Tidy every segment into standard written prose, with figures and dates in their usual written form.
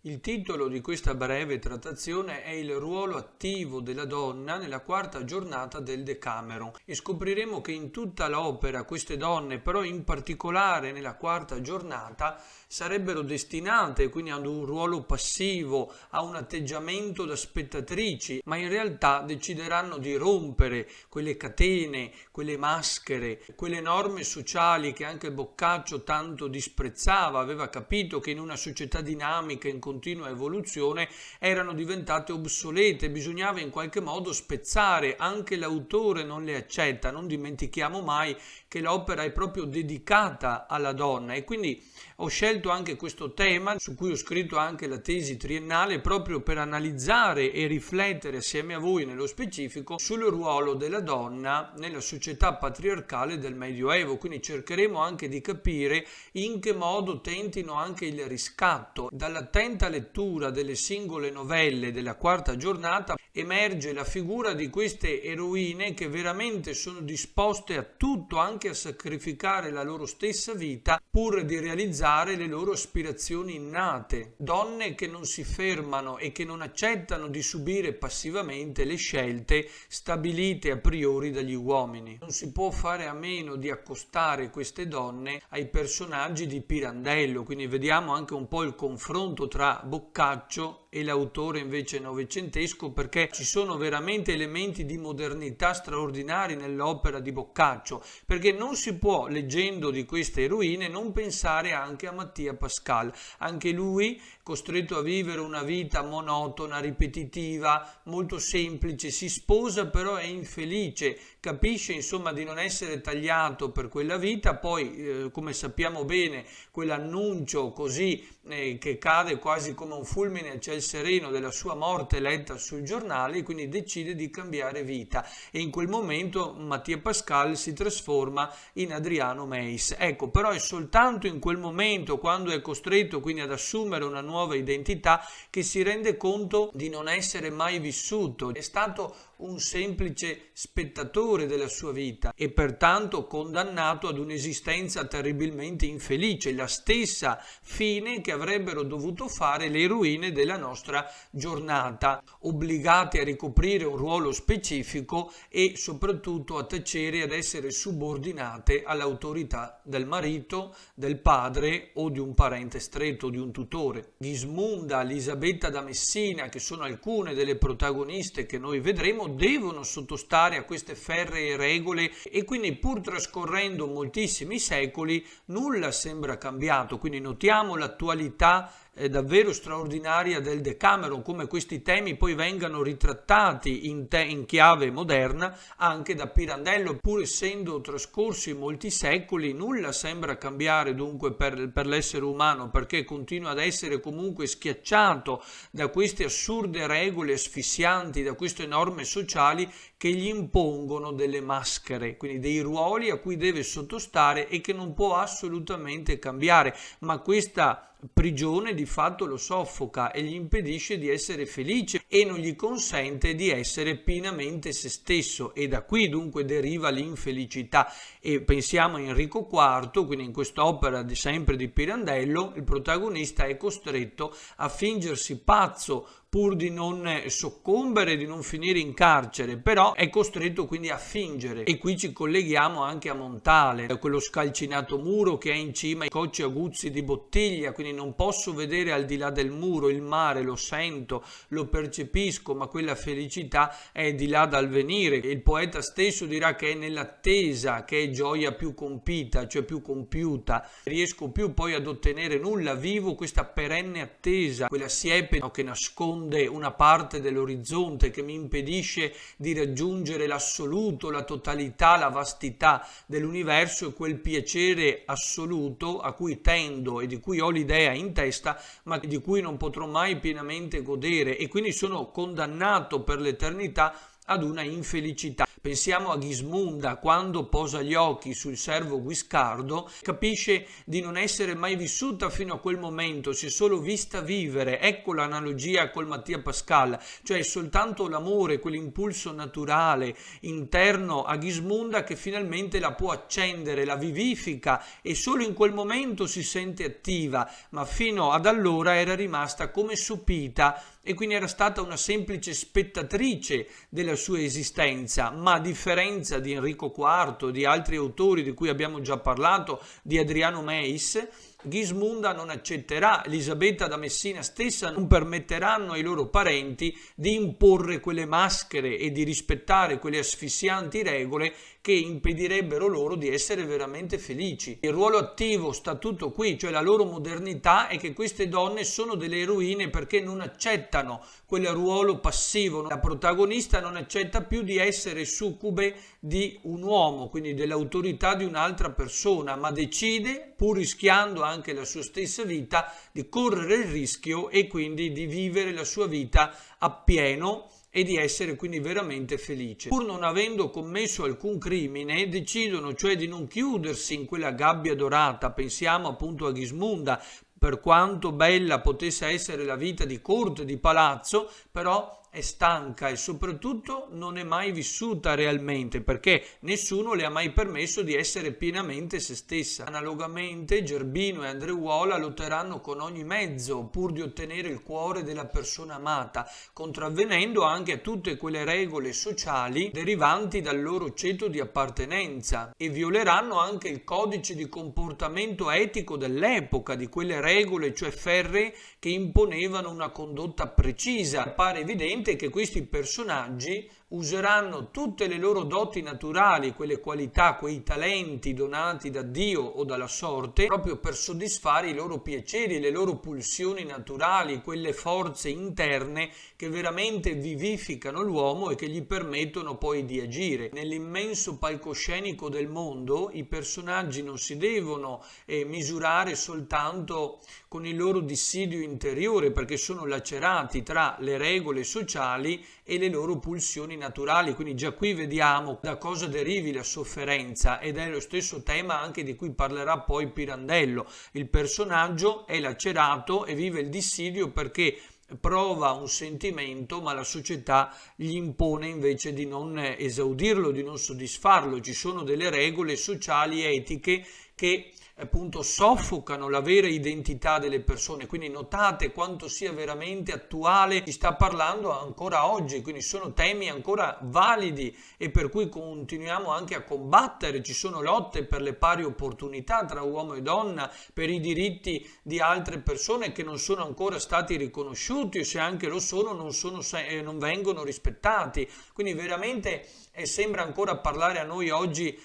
Il titolo di questa breve trattazione è il ruolo attivo della donna nella quarta giornata del Decameron e scopriremo che in tutta l'opera queste donne, però in particolare nella quarta giornata, sarebbero destinate quindi ad un ruolo passivo, a un atteggiamento da spettatrici, ma in realtà decideranno di rompere quelle catene, quelle maschere, quelle norme sociali che anche Boccaccio tanto disprezzava. Aveva capito che in una società dinamica, in continua evoluzione, erano diventate obsolete, bisognava in qualche modo spezzare. Anche l'autore non le accetta. Non dimentichiamo mai che l'opera è proprio dedicata alla donna, e quindi ho scelto anche questo tema, su cui ho scritto anche la tesi triennale, proprio per analizzare e riflettere assieme a voi nello specifico sul ruolo della donna nella società patriarcale del Medioevo. Quindi cercheremo anche di capire in che modo tentino anche il riscatto. Dall'attenta lettura delle singole novelle della quarta giornata emerge la figura di queste eroine che veramente sono disposte a tutto, anche a sacrificare la loro stessa vita pur di realizzare le loro aspirazioni innate. Donne che non si fermano e che non accettano di subire passivamente le scelte stabilite a priori dagli uomini. Non si può fare a meno di accostare queste donne ai personaggi di Pirandello, quindi vediamo anche un po' il confronto tra Boccaccio e l'autore invece novecentesco, perché ci sono veramente elementi di modernità straordinari nell'opera di Boccaccio, perché non si può, leggendo di queste eroine, non pensare anche a Mattia Pascal. Anche lui, costretto a vivere una vita monotona, ripetitiva, molto semplice, si sposa però è infelice, capisce insomma di non essere tagliato per quella vita. Poi come sappiamo bene, quell'annuncio così che cade quasi come un fulmine a ciel sereno della sua morte letta sui giornali, quindi decide di cambiare vita, e in quel momento Mattia Pascal si trasforma in Adriano Meis. Ecco, però è soltanto in quel momento, quando è costretto quindi ad assumere una nuova identità, che si rende conto di non essere mai vissuto. È stato un semplice spettatore della sua vita e pertanto condannato ad un'esistenza terribilmente infelice, la stessa fine che avrebbero dovuto fare le eroine della nostra giornata, obbligate a ricoprire un ruolo specifico e soprattutto a tacere, ad essere subordinate all'autorità del marito, del padre o di un parente stretto, di un tutore. Gismunda, Elisabetta da Messina, che sono alcune delle protagoniste che noi vedremo, devono sottostare a queste ferree regole, e quindi pur trascorrendo moltissimi secoli nulla sembra cambiato. Quindi notiamo l'attualità davvero straordinaria del Decameron, come questi temi poi vengano ritrattati in chiave moderna anche da Pirandello. Pur essendo trascorsi molti secoli, nulla sembra cambiare dunque per l'essere umano, perché continua ad essere comunque schiacciato da queste assurde regole asfissianti, da queste norme sociali che gli impongono delle maschere, quindi dei ruoli a cui deve sottostare e che non può assolutamente cambiare. Ma questa prigione di fatto lo soffoca e gli impedisce di essere felice e non gli consente di essere pienamente se stesso, e da qui dunque deriva l'infelicità. E pensiamo a Enrico IV, quindi in quest'opera sempre di Pirandello il protagonista è costretto a fingersi pazzo pur di non soccombere, di non finire in carcere, però è costretto quindi a fingere. E qui ci colleghiamo anche a Montale, quello scalcinato muro che è in cima ai cocci aguzzi di bottiglia, quindi non posso vedere al di là del muro il mare, lo sento, lo percepisco, ma quella felicità è di là dal venire. Il poeta stesso dirà che è nell'attesa che è gioia più compita, cioè più compiuta. Riesco più poi ad ottenere nulla, vivo questa perenne attesa, quella siepe che nasconde una parte dell'orizzonte, che mi impedisce di raggiungere l'assoluto, la totalità, la vastità dell'universo, e quel piacere assoluto a cui tendo e di cui ho l'idea in testa, ma di cui non potrò mai pienamente godere, e quindi sono condannato per l'eternità ad una infelicità. Pensiamo a Ghismunda, quando posa gli occhi sul servo Guiscardo, capisce di non essere mai vissuta fino a quel momento, si è solo vista vivere. Ecco l'analogia col Mattia Pascal, cioè è soltanto l'amore, quell'impulso naturale interno a Ghismunda che finalmente la può accendere, la vivifica e solo in quel momento si sente attiva, ma fino ad allora era rimasta come sopita e quindi era stata una semplice spettatrice della sua esistenza. Ma a differenza di Enrico IV, di altri autori di cui abbiamo già parlato, di Adriano Meis, Ghismunda non accetterà, Elisabetta da Messina stessa non permetteranno ai loro parenti di imporre quelle maschere e di rispettare quelle asfissianti regole che impedirebbero loro di essere veramente felici. Il ruolo attivo sta tutto qui, cioè la loro modernità è che queste donne sono delle eroine perché non accettano quel ruolo passivo. La protagonista non accetta più di essere succube di un uomo, quindi dell'autorità di un'altra persona, ma decide, pur rischiando anche la sua stessa vita, di correre il rischio e quindi di vivere la sua vita appieno e di essere quindi veramente felice. Pur non avendo commesso alcun crimine, decidono cioè di non chiudersi in quella gabbia dorata. Pensiamo appunto a Ghismunda, per quanto bella potesse essere la vita di corte, di palazzo, però è stanca e soprattutto non è mai vissuta realmente, perché nessuno le ha mai permesso di essere pienamente se stessa. Analogamente Gerbino e Andreuola lotteranno con ogni mezzo pur di ottenere il cuore della persona amata, contravvenendo anche a tutte quelle regole sociali derivanti dal loro ceto di appartenenza, e violeranno anche il codice di comportamento etico dell'epoca, di quelle regole cioè ferree che imponevano una condotta precisa. Appare evidente che questi personaggi useranno tutte le loro doti naturali, quelle qualità, quei talenti donati da Dio o dalla sorte, proprio per soddisfare i loro piaceri, le loro pulsioni naturali, quelle forze interne che veramente vivificano l'uomo e che gli permettono poi di agire. Nell'immenso palcoscenico del mondo i personaggi non si devono misurare soltanto con il loro dissidio interiore, perché sono lacerati tra le regole sociali e le loro pulsioni naturali. Quindi già qui vediamo da cosa derivi la sofferenza, ed è lo stesso tema anche di cui parlerà poi Pirandello. Il personaggio è lacerato e vive il dissidio perché prova un sentimento, ma la società gli impone invece di non esaudirlo, di non soddisfarlo. Ci sono delle regole sociali, etiche, che appunto soffocano la vera identità delle persone. Quindi notate quanto sia veramente attuale, si sta parlando ancora oggi, quindi sono temi ancora validi e per cui continuiamo anche a combattere. Ci sono lotte per le pari opportunità tra uomo e donna, per i diritti di altre persone che non sono ancora stati riconosciuti, o se anche lo sono non vengono rispettati. Quindi veramente sembra ancora parlare a noi oggi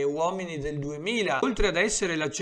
uomini del 2000. Oltre ad essere lacerati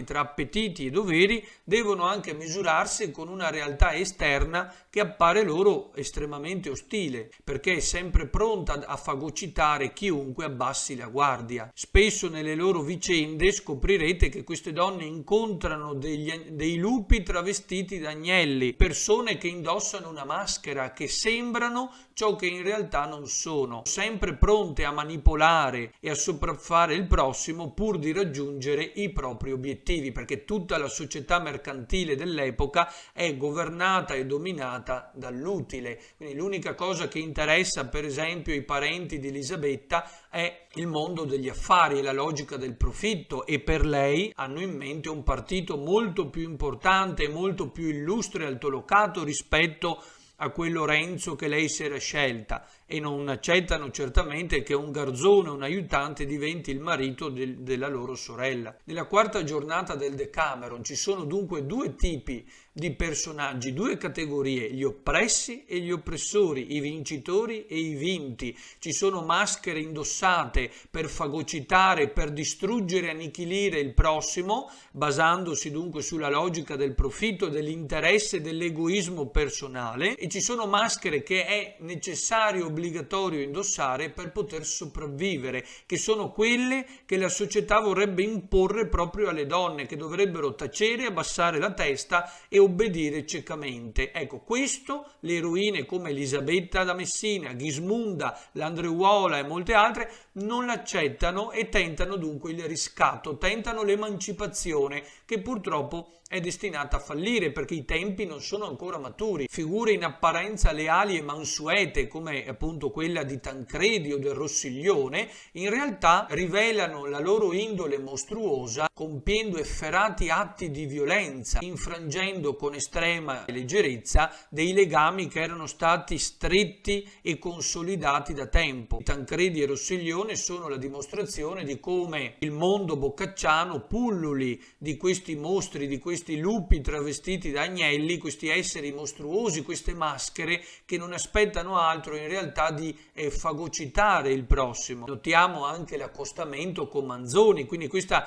tra appetiti e doveri, devono anche misurarsi con una realtà esterna che appare loro estremamente ostile, perché è sempre pronta a fagocitare chiunque abbassi la guardia. Spesso nelle loro vicende scoprirete che queste donne incontrano dei lupi travestiti da agnelli, persone che indossano una maschera, che sembrano ciò che in realtà non sono, sempre pronte a manipolare e a sopraffare il prossimo pur di raggiungere i propri obiettivi, perché tutta la società mercantile dell'epoca è governata e dominata dall'utile. Quindi l'unica cosa che interessa per esempio i parenti di Elisabetta è il mondo degli affari e la logica del profitto, e per lei hanno in mente un partito molto più importante, molto più illustre e altolocato rispetto a quello Renzo che lei si era scelta, e non accettano certamente che un garzone, un aiutante diventi il marito della loro sorella. Nella quarta giornata del Decameron ci sono dunque due tipi di personaggi, due categorie: gli oppressi e gli oppressori, i vincitori e i vinti. Ci sono maschere indossate per fagocitare, per distruggere e annichilire il prossimo, basandosi dunque sulla logica del profitto, dell'interesse, dell'egoismo personale, e ci sono maschere che è necessario, obbligatorio indossare per poter sopravvivere, che sono quelle che la società vorrebbe imporre proprio alle donne, che dovrebbero tacere, abbassare la testa e obbedire ciecamente. Ecco, questo le eroine come Elisabetta da Messina, Ghismunda, Landruola e molte altre non l'accettano e tentano dunque il riscatto, tentano l'emancipazione, che purtroppo è destinata a fallire perché i tempi non sono ancora maturi. Figure in apparenza leali e mansuete come appunto quella di Tancredi o del Rossiglione in realtà rivelano la loro indole mostruosa compiendo efferati atti di violenza, infrangendo con estrema leggerezza dei legami che erano stati stretti e consolidati da tempo. Tancredi e Rossiglione sono la dimostrazione di come il mondo boccacciano pulluli di questi mostri, di questi lupi travestiti da agnelli, questi esseri mostruosi, queste maschere che non aspettano altro in realtà di fagocitare il prossimo. Notiamo anche l'accostamento con Manzoni, quindi questa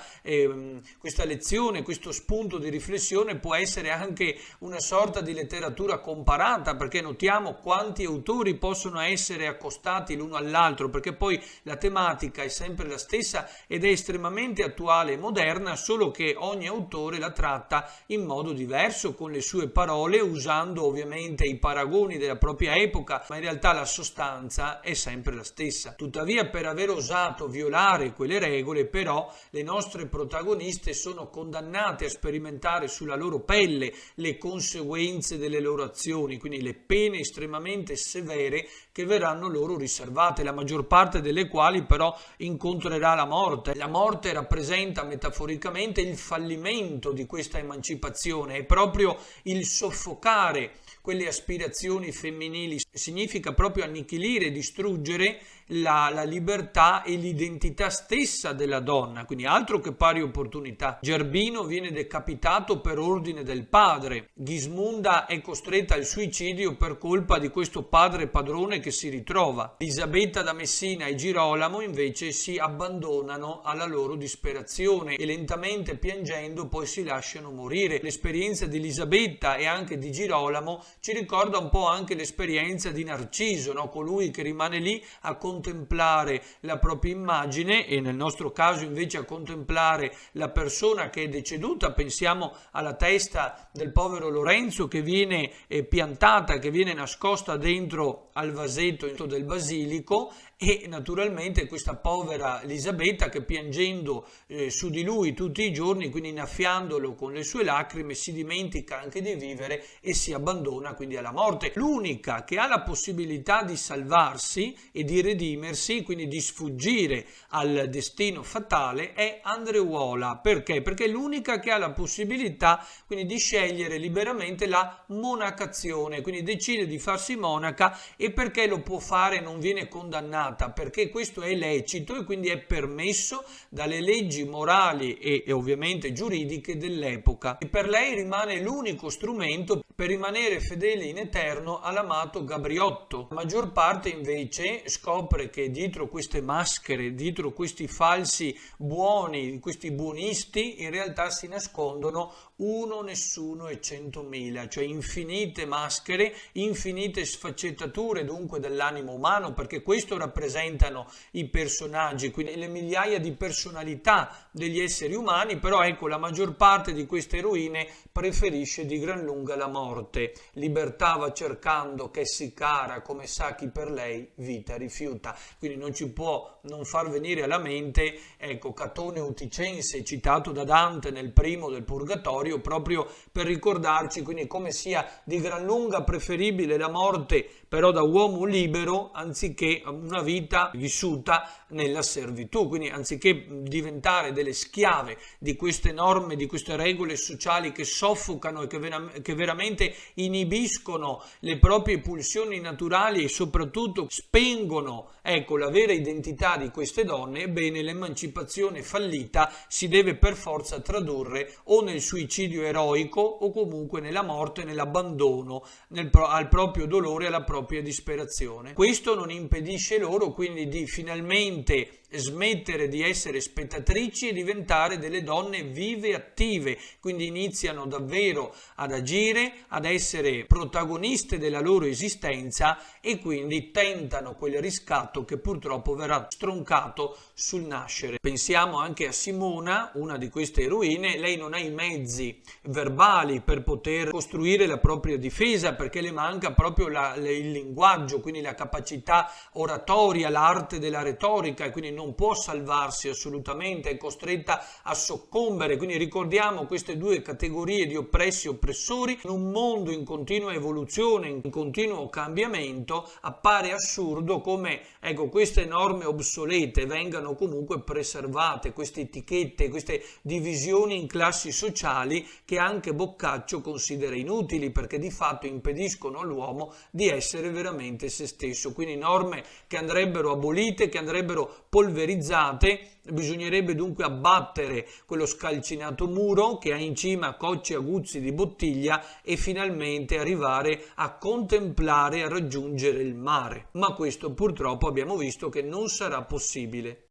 lezione, questo spunto di riflessione può essere anche una sorta di letteratura comparata, perché notiamo quanti autori possono essere accostati l'uno all'altro, perché poi la tematica è sempre la stessa ed è estremamente attuale e moderna, solo che ogni autore la tratta in modo diverso, con le sue parole, usando ovviamente i paragoni della propria epoca, ma in realtà la sostanza è sempre la stessa. Tuttavia, per aver osato violare quelle regole, però, le nostre protagoniste sono condannate a sperimentare sulla loro pelle le conseguenze delle loro azioni, quindi le pene estremamente severe che verranno loro riservate, la maggior parte delle quali però incontrerà la morte. La morte rappresenta metaforicamente il fallimento di questa emancipazione, è proprio il soffocare quelle aspirazioni femminili, significa proprio annichilire, distruggere la libertà e l'identità stessa della donna, quindi altro che pari opportunità. Gerbino viene decapitato per ordine del padre, Ghismunda è costretta al suicidio per colpa di questo padre padrone che si ritrova. Elisabetta da Messina e Girolamo invece si abbandonano alla loro disperazione e lentamente piangendo poi si lasciano morire. L'esperienza di Elisabetta e anche di Girolamo ci ricorda un po' anche l'esperienza di Narciso, no? Colui che rimane lì a contemplare la propria immagine e nel nostro caso invece a contemplare la persona che è deceduta. Pensiamo alla testa del povero Lorenzo che viene piantata, che viene nascosta dentro al vasetto del basilico, e naturalmente questa povera Elisabetta che piangendo su di lui tutti i giorni, quindi innaffiandolo con le sue lacrime, si dimentica anche di vivere e si abbandona quindi alla morte. L'unica che ha la possibilità di salvarsi e di redimersi, quindi di sfuggire al destino fatale, è Andreuola. Perché? Perché è l'unica che ha la possibilità quindi di scegliere liberamente la monacazione, quindi decide di farsi monaca. E perché lo può fare, non viene condannata? Perché questo è lecito e quindi è permesso dalle leggi morali e ovviamente giuridiche dell'epoca, e per lei rimane l'unico strumento per rimanere fedele in eterno all'amato Gabriotto. La maggior parte invece scopre che dietro queste maschere, dietro questi falsi buoni, questi buonisti, in realtà si nascondono uno, nessuno e 100.000, cioè infinite maschere, infinite sfaccettature dunque dell'animo umano, perché questo rappresentano i personaggi, quindi le migliaia di personalità degli esseri umani. Però ecco, la maggior parte di queste eroine preferisce di gran lunga la morte. Libertà va cercando che è sì cara, come sa chi per lei vita rifiuta. Quindi non ci può non far venire alla mente, ecco, Catone Uticense, citato da Dante nel primo del Purgatorio, proprio per ricordarci quindi come sia di gran lunga preferibile la morte però da uomo libero, anziché una vita vissuta nella servitù. Quindi anziché diventare delle schiave di queste norme, di queste regole sociali che soffocano e che veramente inibiscono le proprie pulsioni naturali e soprattutto spengono, ecco, la vera identità di queste donne, ebbene l'emancipazione fallita si deve per forza tradurre o nel suicidio eroico o comunque nella morte, nell'abbandono al proprio dolore, alla propria disperazione. Questo non impedisce loro quindi di finalmente smettere di essere spettatrici e diventare delle donne vive e attive, quindi iniziano davvero ad agire, ad essere protagoniste della loro esistenza e quindi tentano quel riscatto che purtroppo verrà stroncato sul nascere. Pensiamo anche a Simona, una di queste eroine. Lei non ha i mezzi verbali per poter costruire la propria difesa, perché le manca proprio il linguaggio, quindi la capacità oratoria, l'arte della retorica, e quindi non può salvarsi assolutamente, è costretta a soccombere. Quindi ricordiamo queste due categorie di oppressi e oppressori in un mondo in continua evoluzione, in continuo cambiamento. Appare assurdo come, ecco, queste norme obsolete vengano comunque preservate, queste etichette, queste divisioni in classi sociali che anche Boccaccio considera inutili, perché di fatto impediscono all'uomo di essere veramente se stesso. Quindi norme che andrebbero abolite, che andrebbero polverizzate. Bisognerebbe dunque abbattere quello scalcinato muro che ha in cima cocci aguzzi di bottiglia e finalmente arrivare a contemplare e a raggiungere il mare. Ma questo purtroppo abbiamo visto che non sarà possibile.